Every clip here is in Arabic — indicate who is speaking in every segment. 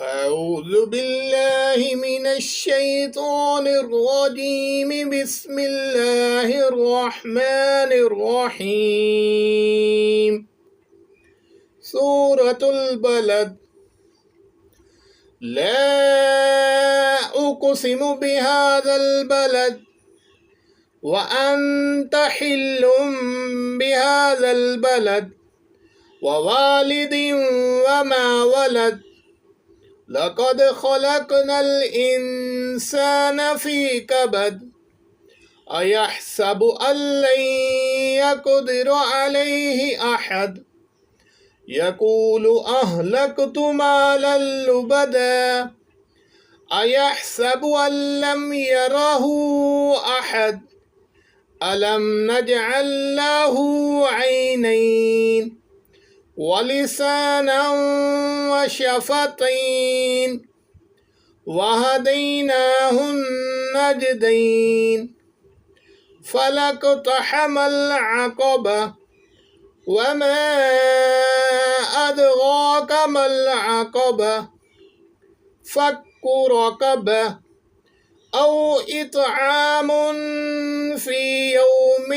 Speaker 1: أعوذ بالله من الشيطان الرجيم. بسم الله الرحمن الرحيم. سورة البلد. لا أقسم بهذا البلد وأنت حل بهذا البلد ووالد وما ولد. لقد خلقنا الإنسان في كبد. أيحسب أن لن يقدر عليه أحد. يقول أهلكت مالا لبدا. أيحسب أن لم يره أحد. ألم نجعل له عينين ولسانا وشفتين وهديناه النجدين. فلاقتحم العقبة وما أدراك ما العقبة. فك رقبة أو إطعام في يوم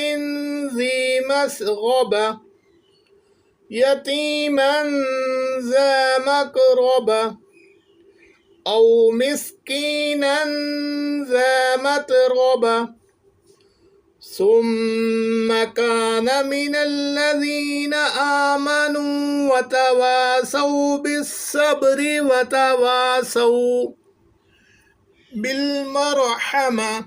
Speaker 1: ذي مسغبة يتيما ذا مقربة أو مسكينا ذا متربة. ثم كان من الذين آمنوا وتواصوا بالصبر وتواصوا بالمرحمة.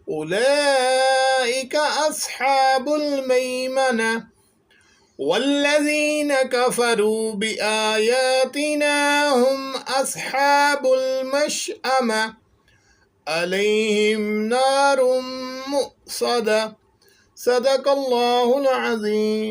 Speaker 1: أولئك أصحاب الميمنة. والذين كفروا بآياتنا هم أصحاب المشأمة. عليهم نار مؤصدة. صدق الله العظيم.